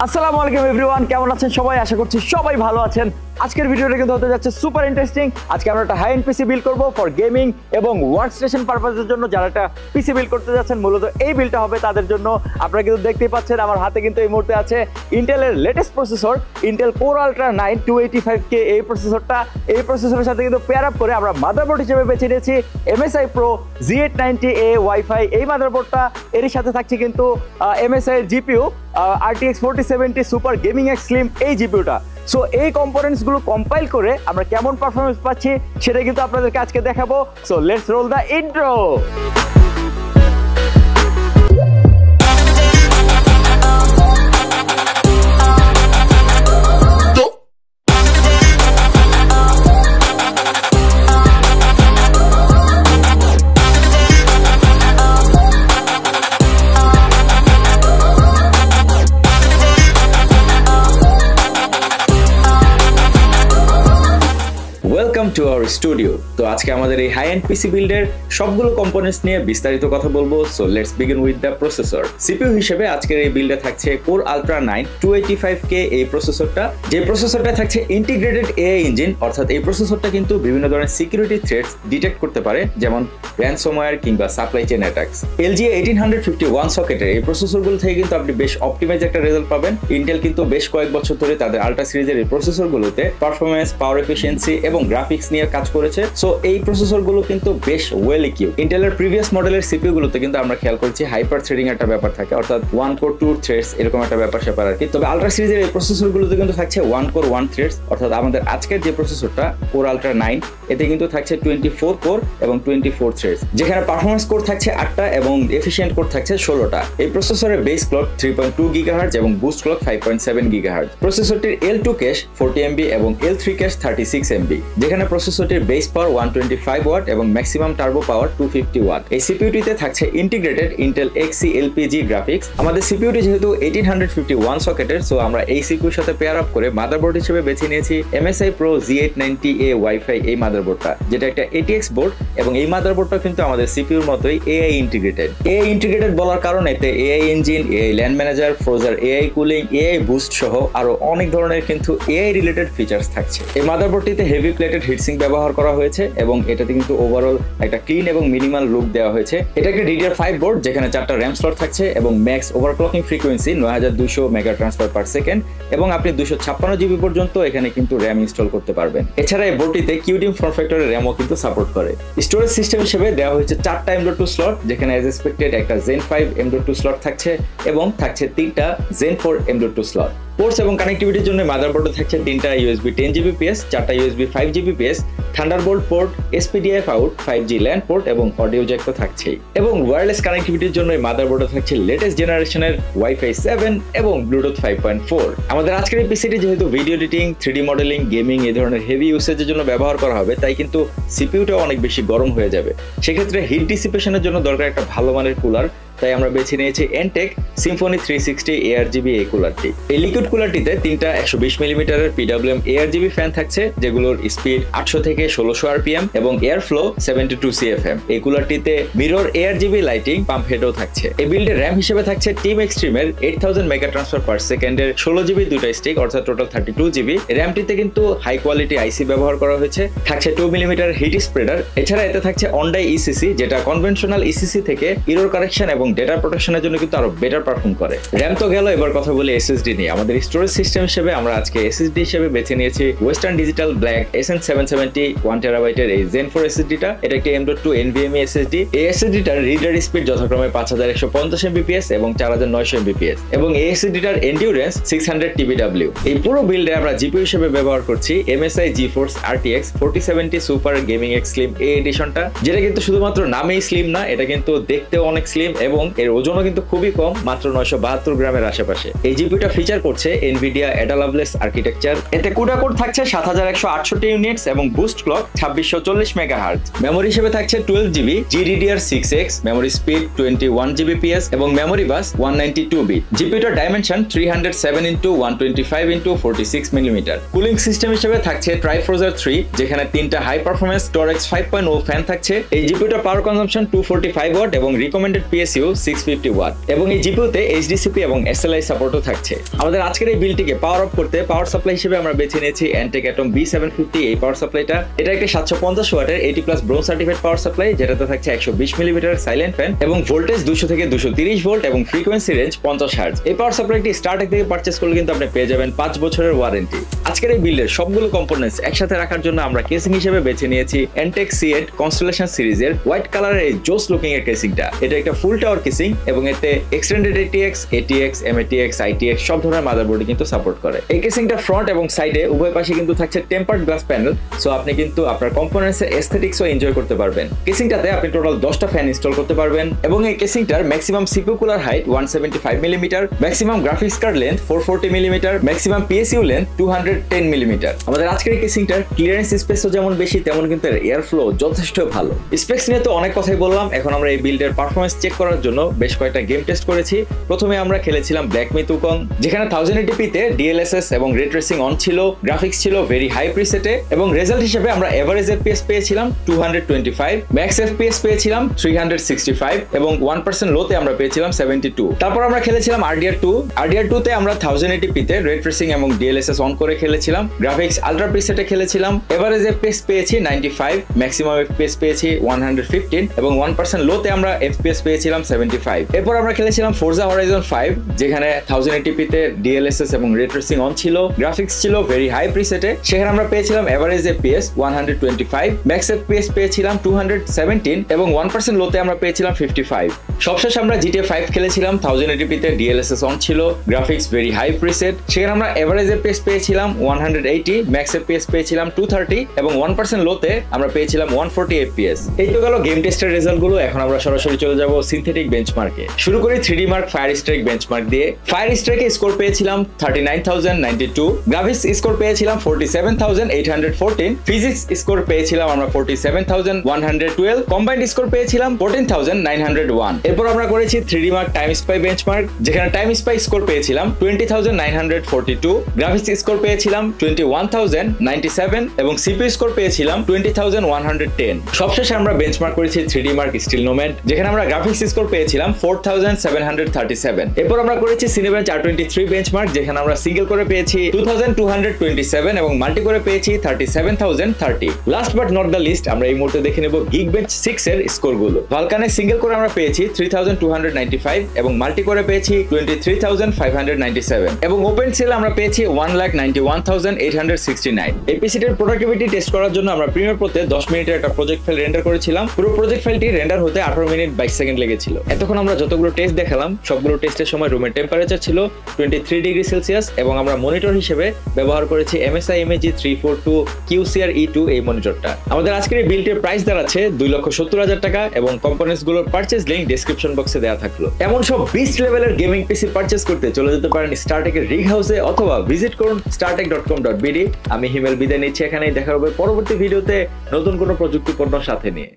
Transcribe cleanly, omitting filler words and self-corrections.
আসসালামু আলাইকুম এভরিওয়ান, কেমন আছেন সবাই? আশা করছি সবাই ভালো আছেন। আজকের ভিডিওটা কিন্তু হতে যাচ্ছে সুপার ইন্টারেস্টিং। আজকে আমরা একটা হাই এন্ড পিসি বিল্ড করব ফর গেমিং এবং ওয়ার্ক স্টেশন পারপাসের জন্য। যারা একটা পিসি বিল্ড করতে যাচ্ছেন, মূলত এই বিলটা হবে তাদের জন্য। আপনারা কিন্তু দেখতেই পাচ্ছেন আমার হাতে কিন্তু এই মুহূর্তে আছে ইন্টেলের latest processor, intel core ultra 9 285K। এই প্রসেসরের সাথে কিন্তু পেয়ার আপ করে আমরা মাদারবোর্ড হিসেবে বেছে নিয়েছি MSI Pro Z890A Wi-Fi এই মাদারবোর্ডটা। এরই সাথে থাকছে কিন্তু MSI এর GPU RTX 4070 super gaming x slim এই জিপিউটা। সো এই কম্পোনেন্টস গুলো কম্পাইল করে আমরা কেমন পারফরমেন্স পাচ্ছি সেটা কিন্তু আপনাদেরকে আজকে দেখাবো। So let's role the intro. Welcome to our studio. তো আজকে আমাদের এই হাই এন্ড পিসি বিল্ডের সবগুলো কম্পোনেন্টস নিয়ে বিস্তারিত কথা বলবো। So let's begin with the processor. CPU হিসেবে আজকের এই বিল্ডে থাকছে কোর আলট্রা 9 285K এই প্রসেসরটা, যে প্রসেসরটা থাকছে ইন্টিগ্রেটেড এআই ইঞ্জিন। অর্থাৎ এই প্রসেসরটা কিন্তু বিভিন্ন ধরনের সিকিউরিটি থ্রেটস ডিটেক্ট করতে পারে, যেমন র্যানসমওয়্যার কিংবা সাপ্লাই চেইন অ্যাটাকস। LGA 1851 সকেটের এই প্রসেসরগুলো থেকে কিন্তু আপনি বেশ অপটিমাইজ একটা রেজাল্ট পাবেন। ইন্টেল কিন্তু বেশ কয়েক বছর ধরে তাদের আলট্রা সিরিজের এই প্রসেসরগুলোতে পারফরম্যান্স, পাওয়ার এফিসিয়েন্সি এবং গ্রাফিক্স নিয়ে কাজ করেছে। সো এই প্রসেসরগুলো কিন্তু বেশ ওয়েল ইকুইপড। ইন্টেলের প্রিভিয়াস মডেলের সিপিইউ গুলোতে কিন্তু আমরা খেয়াল করেছি হাইপার থ্রেডিং একটা ব্যাপার থাকে, অর্থাৎ 1 কোর 2 থ্রেডস এরকম একটা ব্যাপার স্যাপার আর কি। তবে আলট্রা সিরিজের এই প্রসেসরগুলোতে কিন্তু থাকছে 1 কোর 1 থ্রেডস। অর্থাৎ আমাদের আজকের যে প্রসেসরটা কোর আলট্রা 9 এতে কিন্তু থাকছে 24 কোর এবং 24 থ্রেডস, যেখানে পারফরম্যান্স কোর থাকছে 8টা এবং এফিশিয়েন্ট কোর থাকছে 16টা। এই প্রসেসরের বেস ক্লক 3.2 GHz এবং boost clock 5.7 GHz। প্রসেসরটির L2 cash 40 MB এবং L3 ক্যাশ 36 MB, যেখানে প্রসেসরটির বেস পাওয়ার 125 ওয়াট এবং ম্যাক্সিমাম টার্বো পাওয়ার 250 ওয়াট। এই সিপিইউটিতে থাকছে integrated Intel Xe LPG graphics. আমাদের সিপিইউটি যেহেতু 1851 সকেটের, সো আমরা এই সিপিইউর সাথে পেয়ার আপ করে মাদারবোর্ড হিসেবে বেছে নিয়েছি MSI Pro Z890A Wi-Fi এই মাদারবোর্ডটা, যেটা একটা ATX বোর্ড এবং এই মাদারবোর্ডটা কিন্তু আমাদের সিপিইউর মতোই AI ইন্টিগ্রেটেড। AI ইন্টিগ্রেটেড বলার কারণে এতে AI engine, AI land manager, Frozr AI cooling, AI boost সহ আরো অনেক ধরনের কিন্তু AI রিলেটেড ফিচার্স থাকছে। এই মাদারবোর্ডটিতে হেভি প্লেটেড হিটসিঙ্ক ব্যবহার করা হয়েছে এবং এটাতে কিন্তু ওভারঅল একটা ক্লিন এবং মিনিমাল লুক দেওয়া হয়েছে। এটা একটা DDR5 বোর্ড, যেখানে 4টা র্যাম স্লট থাকছে এবং max overclocking frequency 9200 mega transfer per second এবং আপনি 256 জিবি পর্যন্ত এখানে কিন্তু র্যাম ইনস্টল করতে পারবেন। এছাড়া এই বোর্ডটিতে কিউডিম ফর্ম ফ্যাক্টরের র্যামও কিন্তু সাপোর্ট করে। স্টোরেজ সিস্টেম হিসেবে দেওয়া হয়েছে 4টা M.2 স্লট, যেখানে অ্যাজ এক্সপেক্টেড একটা Zen 5 M.2 স্লট থাকছে এবং থাকছে 3টা Zen 4 M.2 স্লট। পোর্টস এবং কানেক্টিভিটির জন্য মাদারবোর্ডে থাকছে 3টা USB 10 Gbps, 4টা USB 5 Gbps, Thunderbolt port, SPDIF out, 5G land port এবং অডিও জ্যাক তো থাকছেই। এবং ওয়্যারলেস কানেক্টিভিটির জন্য এই মাদারবোর্ডে থাকছে লেটেস্ট জেনারেশনের Wi-Fi 7 এবং ব্লুটুথ 5.4। আমাদের আজকের এই পিসিটি যেহেতু video editing, 3D modelling, gaming এই ধরনের হেভি ইউসেজের জন্য ব্যবহার করা হবে, তাই কিন্তু সিপিইউটাও অনেক বেশি গরম হয়ে যাবে। সেক্ষেত্রে হিট ডিসিপেশনের জন্য দরকার একটা ভালো মানের কুলার, তাই আমরা বেছে নিয়েছি এনটেক Symfony 360 ARGB এই কুলারটি। এই লিকুইড কুলারটিতে 3টা 120 মিলিমিটারের PWM ARGB ফ্যান থাকছে, যেগুলোর স্পিড 800 থেকে 1600 RPM এবং এয়ার ফ্লো 72 CFM। এই কুলারটিতে মিরর ARGB লাইটিং, পাম্প হেডও থাকছে। এই বিল্ডের র্যাম হিসেবে থাকছে টিম এক্সট্রিমের 8000 মেগা ট্রান্সফার পার সেকেন্ডের 16 GB দুইটা স্টিক, অর্থাৎ টোটাল 32 GB। র্যামটিতে কিন্তু হাই কোয়ালিটি আইসি ব্যবহার করা হয়েছে, থাকছে 2 মিলিমিটার হিট স্প্রেডার। এছাড়া এতে থাকছে অনডাই ECC, যেটা কনভেনশনাল ECC থেকে এরর কারেকশন এবং ডেটা প্রোটেকশনের জন্য কিন্তু আরো বেটার পারফর্ম করে। র্যাম তো গেল, এবার কথা বলি SSD নিয়ে। আমাদের স্টোরেজ সিস্টেম হিসেবে আমরা আজকে SSD হিসেবে বেছে নিয়েছি western digital black SN770 1TB এর এই Zen 4 SSD-টা। এটা একটি M.2 NVMe SSD। এই SSD-টার রিডার স্পিড যথাক্রমে 5150 Mbps এবং 4900 Mbps এবং এই SSD-টার এন্ডিউরেন্স 600 TBW। এই পুরো বিল্ডে আমরা জিপিইউ হিসেবে ব্যবহার করছি MSI GeForce RTX 4070 super gaming x slim এই এডিশনটা, যেটা কিন্তু শুধুমাত্র নামেই স্লিম না, এটা কিন্তু দেখতেও অনেক স্লিম এবং এর ওজনও কিন্তু খুবই কম, মাত্র 972 গ্রামের আশেপাশে। এই জিপিইউটা ফিচার করছে NVIDIA Ada Lovelace আর্কিটেকচার। এতে CUDA কোর থাকছে 7168 ইউনিটস এবং বুস্ট ক্লক 2640 মেগাহার্টজ। মেমোরি হিসেবে থাকছে 12 GB GDDR6X, memory speed 21 Gbps এবং মেমোরি বাস 192 বিট। জিপিইউটার dimension 307x125x46 millimeter. Cooling system হিসেবে থাকছে ট্রাইফ্রোজার 3, যেখানে 3টা হাই পারফরম্যান্স Torx 5.0 ফ্যান থাকছে। এই জিপিইউটার পাওয়ার কনজাম্পশন 245 ওয়াট এবং রিকমেন্ডেড PSU 650 ওয়াট এবং এই জিপিইউতে এইচডিসিপি এবং এসএলআই সাপোর্টও থাকছে। আমাদের আজকের এই বিলটিকে পাওয়ার অফ করতে পাওয়ার সাপ্লাই হিসেবে আমরা বেছে নিয়েছি Antec Atom B750 এই পাওয়ার সাপ্লাইটা। এটা একটা 750 ওয়াটের 80+ ব্রোঞ্জ সার্টিফাইড পাওয়ার সাপ্লাই, যেটাতে থাকছে 120 মিলিমিটার সাইলেন্ট ফ্যান এবং ভোল্টেজ 200 থেকে 230 ভোল্ট এবং ফ্রিকোয়েন্সি রেঞ্জ 50 হার্টজ। এই পাওয়ার সাপ্লাইটি স্টারটেক থেকে পারচেজ করলে কিন্তু আপনি পেয়ে যাবেন 5 বছরের ওয়ারেন্টি। আজকের এই বিল্ডের সবগুলো কম্পোনেন্টস একসাথে রাখার জন্য আমরা কেসিং হিসেবে বেছে নিয়েছি Antec C8 কনস্টেলেশন সিরিজের হোয়াইট কালারের এই জোস লুকিং এর কেসিংটা। এটা একটা ফুল টাওয়ার কেসিং এবং এতে extended ATX, ATX, MATX, ITX সব ধরনের মাদারবোর্ডই কিন্তু সাপোর্ট করে। এই কেসিংটা ফ্রন্ট এবং সাইডে উভয় পাশে কিন্তু থাকছে টেম্পারড গ্লাস প্যানেল, সো আপনি কিন্তু আপনার কম্পোনেন্টস এর এস্থেটিক্সও এনজয় করতে পারবেন। কেসিংটাতে আপনি টোটাল 10টা ফ্যান ইনস্টল করতে পারবেন এবং এই কেসিংটার maximum CPU cooler height 175 millimeter, maximum graphics card length 440 millimeter, maximum PSU length 210 millimeter. আমাদের আজকের এই কেসিংটার ক্লিয়ারেন্স স্পেসও যেমন বেশি তেমন কিন্তু এয়ার ফ্লো যথেষ্ট ভালো। স্পেক্স নিয়ে তো অনেক কথাই বললাম, এখন আমরা এই বিল্ডের পারফরম্যান্স চেক করার জন্য বেশ কয়েকটা গেম টেস্ট করেছি। প্রথমে আমরা খেলেছিলাম ব্ল্যাক মিথ উকং, যেখানে 1080p তে DLSS এবং রে ট্রেসিং অন ছিল, গ্রাফিক্স ছিল ভেরি হাই প্রিসেটে এবং রেজাল্ট হিসেবে আমরা এভারেজ FPS পেয়েছিলাম 225, ম্যাক্স FPS পেয়েছিলাম 365 এবং 1% লোতে আমরা পেয়েছিলাম 72। তারপর আমরা খেলেছিলাম RDR2 তে আমরা 1080p তে রে ট্রেসিং এবং DLSS অন করে খেলেছিলাম, গ্রাফিক্স আলট্রা প্রিসেটে খেলেছিলাম, এভারেজ FPS পেয়েছি 95, ম্যাক্সিমাম FPS পেয়েছি 115 এবং 1% লোতে আমরা FPS পেয়েছিলাম 75। এরপর আমরা খেলেছিলাম Forza Horizon 5, যেখানে 1080p তে DLSS এবং রে ট্রেসিং অন ছিল, গ্রাফিক্স ছিল ভেরি হাই প্রিসেটে, সেখানে আমরা পেয়েছিলাম এভারেজ FPS 125, ম্যাক্স FPS পেয়েছিলাম 217 এবং 1% লোতে আমরা পেয়েছিলাম 55। সবশেষ আমরা GTA 5 খেলেছিলাম, 1080p তে DLSS অন ছিল, গ্রাফিক্স ভেরি হাই প্রিসেট, সেখানে আমরা এভারেজ FPS পেয়েছিলাম 180, ম্যাক্স FPS পেয়েছিলাম 230 এবং 1% লোতে আমরা পেয়েছিলাম 140 FPS। এই তো গেল গেম টেস্টের রেজাল্ট গুলো। এখন আমরা সরাসরি চলে যাব সিনথেটিক বেঞ্চমার্কে। শুরু করি 3D Mark fire strike benchmark দিয়ে। ফায়ার স্ট্রাইকে স্কোর পেয়েছিলাম 39,092, গ্রাফিক্স স্কোর পেয়েছিলাম 47,814, ফিজিক্স স্কোর পেয়েছিলাম আমরা 47,112, কম্বাইন্ড স্কোর পেয়েছিলাম 14,901। এরপর আমরা করেছি 3D Mark time spy benchmark, যেখানে টাইম স্পাই স্কোর পেয়েছিলাম 20,942, গ্রাফিক্স স্কোর পেয়েছিলাম 21,097 এবং সিপিইউ স্কোর পেয়েছিলাম 20,110। সবশেষে আমরা বেঞ্চমার্ক করেছি 3D Mark স্টিল নোম্যাড, যেখানে আমরা গ্রাফিক্স স্কোর পেয়েছিলাম 4,737। এরপর আমরা করেছি সিনেবেঞ্চ R23 বেঞ্চমার্ক, যেখানে আমরা সিঙ্গেল করে পেয়েছি 2,227 এবং মাল্টি করে পেয়েছি 37,030। Last but not the least, আমরা এই মুহূর্তে দেখে নেব Geekbench 6 এর স্কোর গুলো। ভালকানে সিঙ্গেল করে আমরা পেয়েছি 3,295 এবং মাল্টি করে পেয়েছি 23,597 এবং ওপেন সেল আমরা পেয়েছি 1,91,869। এই পিসিটার প্রোডাক্টিভিটি টেস্ট করার জন্য আমরা প্রিমিয়ার প্রোতে 10 মিনিটের একটা প্রজেক্ট ফাইল রেন্ডার করেছিলাম। পুরো প্রজেক্ট ফাইলটি রেন্ডার হতে 18 মিনিট 22 সেকেন্ড লেগেছিল। এতক্ষণ আমরা যতগুলো টেস্ট দেখালাম সবগুলো টেস্টের সময় রুমের টেম্পারেচার ছিল 23 ডিগ্রি সেলসিয়াস এবং আমরা মনিটর হিসেবে ব্যবহার করেছি MSI MEG 342 QCR E2 এই মনিটরটা। আমাদের আজকের এই বিল্ডের প্রাইস দাঁড়াচ্ছে 2,70,000 টাকা এবং কম্পোনেন্টস গুলোর পারচেজ লিংক ডেসক্রিপশন বক্সে দেওয়া থাকলো। এমন সব বিস্ট লেভেলের গেমিং পিসি পারচেজ করতে চলে যেতে পারেন স্টারটেকের রিগ হাউসে অথবা ভিজিট করুন startek.com.bd। আমি হিমেল বিদায় নিচ্ছি এখানেই, দেখা হবে পরবর্তী ভিডিওতে নতুন কোনো প্রযুক্তি পণ্য সাথে নিয়ে।